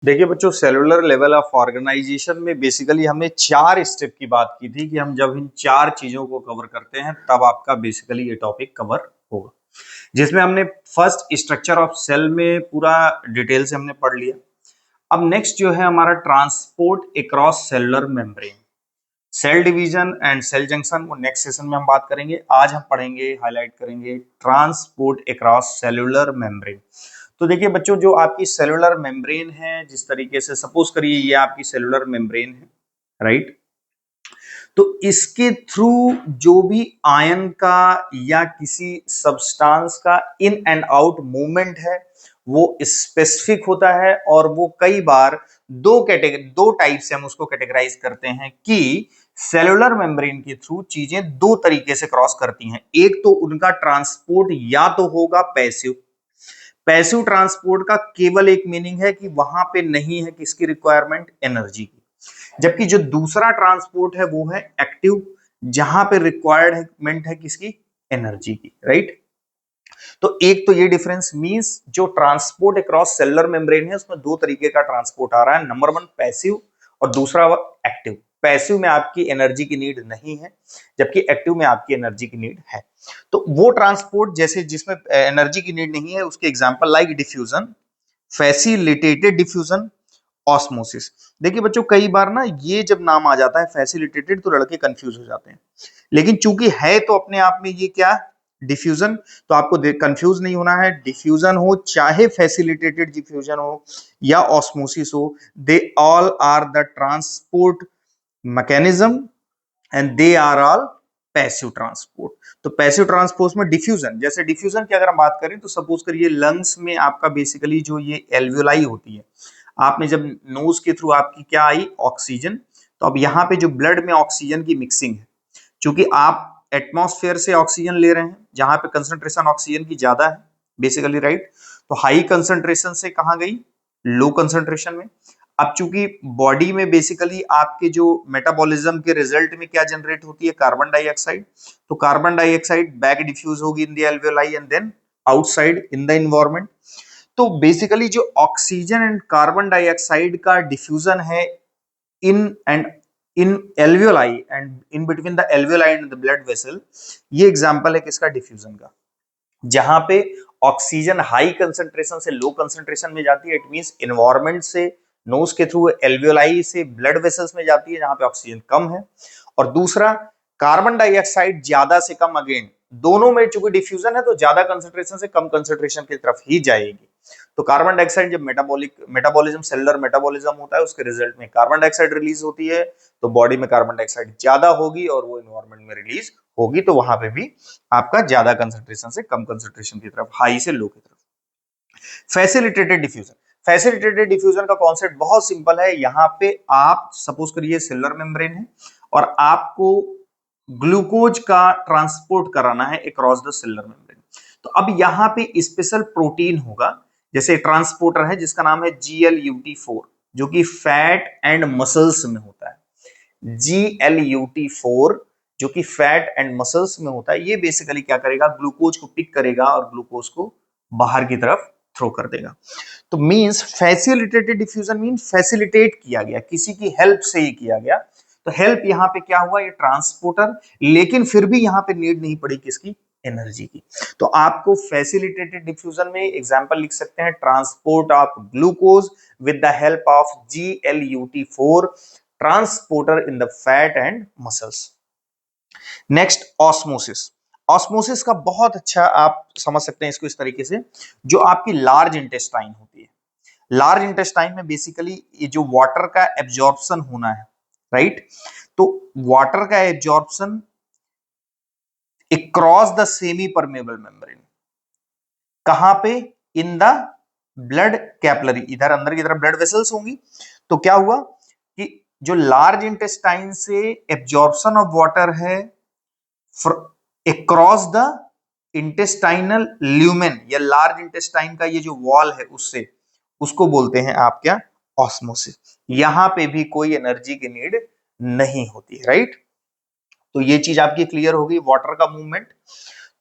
देखिए बच्चों, cellular level of organisation में बेसिकली हमने 4 स्टेप की बात की थी कि हम जब इन 4 चीजों को कवर करते हैं तब आपका बेसिकली ये टॉपिक कवर होगा, जिसमें हमने फर्स्ट स्ट्रक्चर ऑफ सेल में पूरा डिटेल से हमने पढ़ लिया। अब नेक्स्ट जो है हमारा transport across cellular membrane, cell division and cell junction, वो नेक्स्ट सेशन में हम बात करेंगे। आज हम पढ़ेंगे, हाईलाइट करेंगे ट्रांसपोर्ट अक्रॉस सेलुलर मेम्ब्रेन। तो देखिए बच्चों, जो आपकी सेलुलर मेम्ब्रेन है, जिस तरीके से सपोज करिए ये आपकी सेलुलर मेम्ब्रेन है, राइट। तो इसके थ्रू जो भी आयन का या किसी सब्सटेंस का इन एंड आउट मूवमेंट है वो स्पेसिफिक होता है, और वो कई बार दो टाइप से हम उसको कैटेगराइज करते हैं कि सेलुलर मेम्ब्रेन के थ्रू चीजें दो तरीके से क्रॉस करती हैं। एक तो उनका ट्रांसपोर्ट या तो होगा पैसिव। पैसिव ट्रांसपोर्ट का केवल एक मीनिंग है कि वहां पे नहीं है किसकी रिक्वायरमेंट, एनर्जी की। जबकि जो दूसरा ट्रांसपोर्ट है वो है एक्टिव, जहां पे रिक्वायरमेंट है किसकी, एनर्जी की, राइट। तो एक तो ये डिफरेंस मींस जो ट्रांसपोर्ट अक्रॉस सेलुलर मेम्ब्रेन है उसमें दो तरीके का ट्रांसपोर्ट आ रहा है। नंबर 1 पैसिव और दूसरा एक्टिव। पैसिव में आपकी एनर्जी की नीड नहीं है, जबकि एक्टिव में आपकी एनर्जी की नीड है। तो वो ट्रांसपोर्ट जैसे जिसमें एनर्जी की नीड नहीं है उसके example like diffusion, facilitated diffusion, osmosis. देखिए बच्चों, कई बार ना ये जब नाम आ जाता है फैसिलिटेटेड तो लड़के कंफ्यूज हो जाते हैं, लेकिन चूंकि है तो अपने आप में ये क्या, डिफ्यूजन। तो आपको कंफ्यूज नहीं होना है, डिफ्यूजन हो चाहे फैसिलिटेटेड डिफ्यूजन हो या ऑस्मोसिस हो, they all are the transport mechanism and they are all passive transport. तो पैसिव ट्रांसपोर्ट में डिफ्यूजन, जैसे डिफ्यूजन की अगर हम बात करें तो सपोज करिए लंग्स में आपका बेसिकली जो ये एल्वियोलाई होती है, आपने जब नोज के थ्रू आपकी क्या आई, ऑक्सीजन। तो अब यहाँ पे जो ब्लड में ऑक्सीजन की मिक्सिंग है, क्योंकि आप एटमॉस्फेयर से ऑक्सीजन ले रहे हैं जहां पे कंसंट्रेशन ऑक्सीजन की ज्यादा है बेसिकली, राइट। तो हाई कंसंट्रेशन से कहां गई, लो कंसंट्रेशन में। अब चूंकि बॉडी में बेसिकली आपके जो मेटाबॉलिज्म के रिजल्ट में क्या जनरेट होती है, कार्बन डाइऑक्साइड। तो कार्बन डाइऑक्साइड बैक डिफ्यूज होगी in the alveoli and then outside in the environment. तो बेसिकली जो ऑक्सीजन एंड कार्बन डाइऑक्साइड का डिफ्यूजन है in and in alveoli and in between the alveoli and the blood vessel, ये example है किसका, diffusion का। जहां पे ऑक्सीजन हाई कंसंट्रेशन से लो कंसंट्रेशन में जाती है, इट मींस एनवायरनमेंट से नोज के थ्रू एल्वियोलाई से ब्लड वेसल्स में जाती है जहां पे ऑक्सीजन कम है। और दूसरा कार्बन डाइऑक्साइड ज्यादा से कम, अगेन दोनों में चूंकि डिफ्यूजन है तो ज्यादा कंसंट्रेशन से कम कंसंट्रेशन की तरफ ही जाएगी। तो कार्बन डाइऑक्साइड जब मेटाबॉलिज्म सेलुलर मेटाबॉलिज्म होता है उसके रिजल्ट में कार्बन डाइऑक्साइड रिलीज होती है, तो बॉडी में कार्बन डाइऑक्साइड ज्यादा होगी और वो एनवायरनमेंट में रिलीज होगी, तो वहां पे भी आपका ज्यादा कंसंट्रेशन से कम कंसंट्रेशन की तरफ, हाई से लो की तरफ। फैसिलिटेटेड डिफ्यूजन, फैसिलिटेटेड डिफ्यूजन का कॉन्सेप्ट बहुत सिंपल है। यहां पे आप सपोज करिए सेलुलर मेम्ब्रेन है और आपको ग्लूकोज का ट्रांसपोर्ट कराना है अक्रॉस द सेलुलर मेम्ब्रेन। तो अब यहां पे स्पेशल प्रोटीन होगा, जैसे ट्रांसपोर्टर है जिसका नाम है GLUT4, जो कि फैट एंड मसल्स में होता है। GLUT4 जो कि फैट एंड मसल्स में होता है, ये बेसिकली क्या करेगा, ग्लूकोज को पिक करेगा और ग्लूकोज को बाहर की तरफ थ्रो कर देगा। तो means facilitated diffusion mean facilitate किया गया, किसी की हेल्प से ही किया गया। तो हेल्प यहां पे क्या हुआ, ये ट्रांसपोर्टर, लेकिन फिर भी यहां पे नीड नहीं पड़ी किसकी, एनर्जी की। तो आपको फैसिलिटेटेड डिफ्यूजन में एग्जांपल लिख सकते हैं, transport of glucose with the help of GLUT4 transporter in the fat and muscles. Next osmosis. Osmosis का बहुत अच्छा आप समझ सकते हैं इसको इस तरीके से, जो आपकी लार्ज इंटेस्टाइन होती है, लार्ज इंटेस्टाइन में बेसिकली ये जो वाटर का एब्जॉर्प्शन होना है, राइट। तो वाटर का absorption across the semi permeable membrane, कहां पे, इन द ब्लड कैपिलरी, इधर अंदर की तरफ ब्लड वेसल्स होंगी। तो क्या हुआ कि जो लार्ज इंटेस्टाइन से एब्जॉर्प्शन ऑफ वाटर है अक्रॉस द इंटेस्टाइनल ल्यूमेन या लार्ज इंटेस्टाइन का ये जो वॉल है उससे, उसको बोलते हैं आप क्या, ऑस्मोसिस। यहां पे भी कोई एनर्जी की नीड नहीं होती, राइट। तो ये चीज आपकी क्लियर होगी, वाटर का मूवमेंट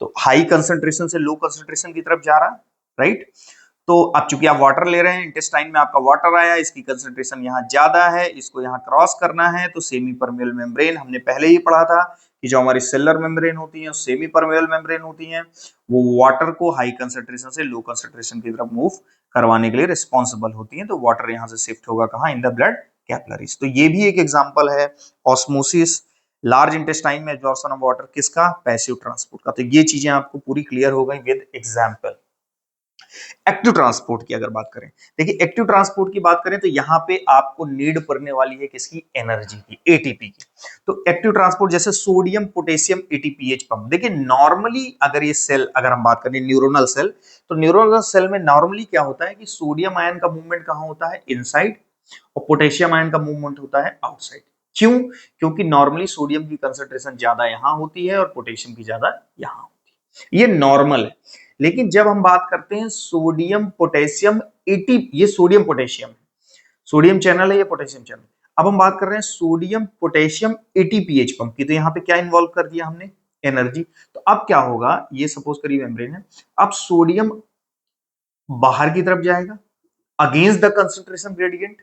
तो हाई कंसंट्रेशन से लो कंसंट्रेशन की तरफ जा रहा है, राइट। तो अब चूंकि आप वाटर ले रहे हैं, इंटेस्टाइन में आपका वाटर आया, इसकी कंसंट्रेशन यहाँ ज्यादा है, इसको यहाँ क्रॉस करना है, तो सेमी परमेबल मेम्ब्रेन हमने पहले ही पढ़ा था कि जो हमारी सेलुलर मेम्ब्रेन होती है, सेमी परमेबल मेम्ब्रेन होती है, वो वाटर को हाई कंसंट्रेशन से लो कंसंट्रेशन की तरफ मूव करवाने के लिए रिस्पॉन्सिबल होती है। तो वाटर यहाँ से शिफ्ट होगा कहाँ, इन द ब्लड कैपिलरीज। तो ये भी एक एग्जाम्पल है ऑस्मोसिस, लार्ज इंटेस्टाइन में एब्जॉर्प्शन ऑफ वाटर, किसका, पैसिव ट्रांसपोर्ट का। तो ये चीजें आपको पूरी क्लियर हो गई विद एग्जाम्पल। एक्टिव ट्रांसपोर्ट की अगर बात करें, देखिए एक्टिव ट्रांसपोर्ट की बात करें तो यहाँ पे आपको नीड पड़ने वाली है किसकी, एनर्जी की, एटीपी की। तो एक्टिव ट्रांसपोर्ट जैसे सोडियम पोटेशियम एटीपीएच पंप, देखिए नॉर्मली अगर ये सेल, अगर हम बात करें न्यूरोनल सेल, तो न्यूरोनल सेल में नॉर्मली क्या होता है कि सोडियम आयन का मूवमेंट कहाँ होता है, इनसाइड, और पोटेशियम आयन का मूवमेंट होता है आउटसाइड। क्यों, क्योंकि नॉर्मली सोडियम की कंसंट्रेशन ज्यादा यहां होती है और पोटेशियम की ज्यादा यहां होती है, ये नॉर्मल है। लेकिन जब हम बात करते हैं सोडियम पोटेशियम एटी, ये सोडियम पोटेशियम, सोडियम चैनल है, ये पोटेशियम चैनल। अब हम बात कर रहे हैं सोडियम पोटेशियम एटीपीएच पंप की, तो यहाँ पे क्या इन्वॉल्व कर दिया हमने, एनर्जी। तो अब क्या होगा, ये सपोज करिए मेम्ब्रेन है, अब सोडियम बाहर की तरफ जाएगा अगेंस्ट द कंसंट्रेशन ग्रेडियंट,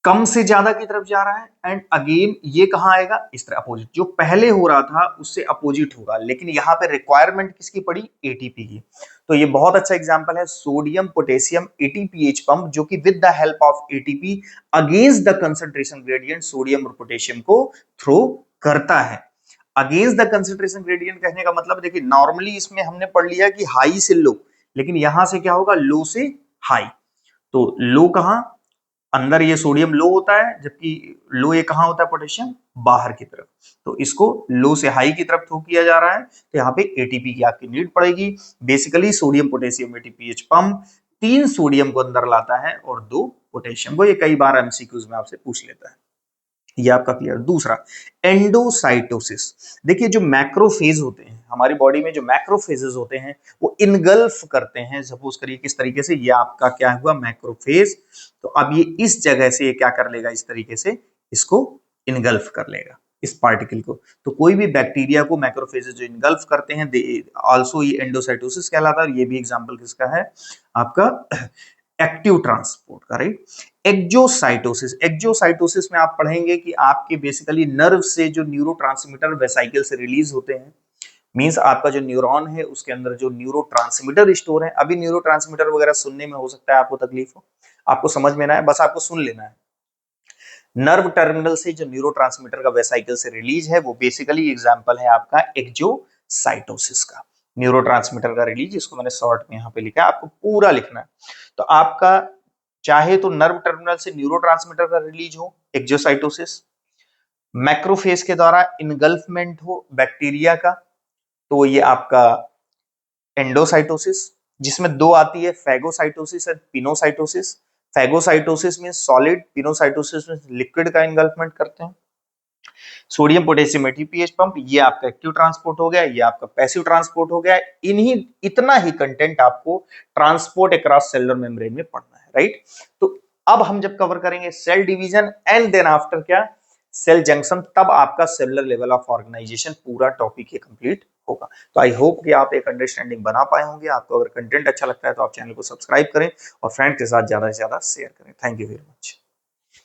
कम से ज्यादा की तरफ जा रहा है, एंड अगेन ये कहां आएगा, इस तरह अपोजिट, जो पहले हो रहा था उससे अपोजिट होगा, लेकिन यहां पे रिक्वायरमेंट किसकी पड़ी, एटीपी की। तो ये बहुत अच्छा एग्जांपल है सोडियम पोटेशियम एटीपीएच पंप, जो कि with the help of ATP against the concentration gradient sodium और पोटेशियम को थ्रो करता है। अगेंस्ट द कंसंट्रेशन ग्रेडियंट कहने का मतलब, देखिए नॉर्मली इसमें हमने पढ़ लिया कि हाई से लो, लेकिन यहां से क्या होगा, लो से हाई। तो लो कहां, अंदर ये सोडियम लो होता है, जबकि लो ये कहां होता है, पोटेशियम बाहर की तरफ। तो इसको लो से हाई की तरफ थ्रो किया जा रहा है, तो यहाँ पे एटीपी की आपकी नीड पड़ेगी। Basically sodium potassium एटीपीएच pump 3 sodium को अंदर लाता है और 2 पोटेशियम को। ये कई बार एमसीक्यूज में आपसे पूछ लेता है, ये आपका क्लियर। दूसरा, एंडोसाइटोसिस। देखिए जो मैक्रोफेज होते हैं हमारी बॉडी में, जो मैक्रोफेजेस होते हैं वो इनगल्फ करते हैं, सपोज करिए किस तरीके से, ये आपका क्या हुआ, मैक्रोफेज। तो अब ये इस जगह से ये क्या कर लेगा, इस तरीके से इसको इनगल्फ कर लेगा, इस पार्टिकल को। तो कोई भी बैक्टीरिया को मैक्रोफेजेस जो इनगल्फ करते हैं, आल्सो ये एंडोसाइटोसिस कहलाता है। और ये भी एग्जांपल किसका है, आपका एक्टिव ट्रांसपोर्ट का, राइट। एक्जोसाइटोसिस, एक्जोसाइटोसिस में आप पढ़ेंगे कि आपके बेसिकली नर्व से जो न्यूरोट्रांसमीटर वेसाइकल से रिलीज होते हैं, मींस आपका जो न्यूरॉन है उसके अंदर जो न्यूरोट्रांसमीटर स्टोर है। अभी न्यूरोट्रांसमीटर वगैरह सुनने में हो सकता है आपको तकलीफ हो, आपको समझ में ना है, बस आपको सुन लेना है। नर्व टर्मिनल से जो न्यूरोट्रांसमीटर का वेसाइकल से रिलीज है, वो बेसिकली एग्जांपल है आपका एक्जोसाइटोसिस का, न्यूरोट्रांसमीटर का रिलीज। इसको मैंने शॉर्ट में यहाँ पे लिखा है, आपको पूरा लिखना है। तो आपका चाहे तो नर्व टर्मिनल से न्यूरोट्रांसमीटर का रिलीज हो, एक्जोसाइटोसिस, मैक्रोफेज के द्वारा इनगल्फमेंट हो बैक्टीरिया का, तो ये आपका एंडोसाइटोसिस, जिसमें दो आती है, फैगोसाइटोसिस और पिनोसाइटोसिस। फैगोसाइटोसिस में सॉलिड, पिनोसाइटोसिस में लिक्विड का इनगल्फमेंट करते हैं। सोडियम पोटेशियम एटीपीएच पंप, ये आपका एक्टिव ट्रांसपोर्ट हो गया, ये आपका पैसिव ट्रांसपोर्ट हो गया। इन्हीं इतना ही कंटेंट आपको ट्रांसपोर्ट अक्रॉस सेलुलर मेम्ब्रेन में पढ़ना है, राइट। तो अब हम जब कवर करेंगे cell division and then after क्या, सेल जंक्शन, तब आपका सेलुलर लेवल ऑफ ऑर्गेनाइजेशन पूरा टॉपिक ही कंप्लीट होगा। तो आई होप कि आप एक अंडरस्टैंडिंग बना पाए होंगे। आपको अगर कंटेंट अच्छा लगता है तो आप चैनल को सब्सक्राइब करें और फ्रेंड के साथ ज्यादा से ज्यादा शेयर करें। Thank you very much.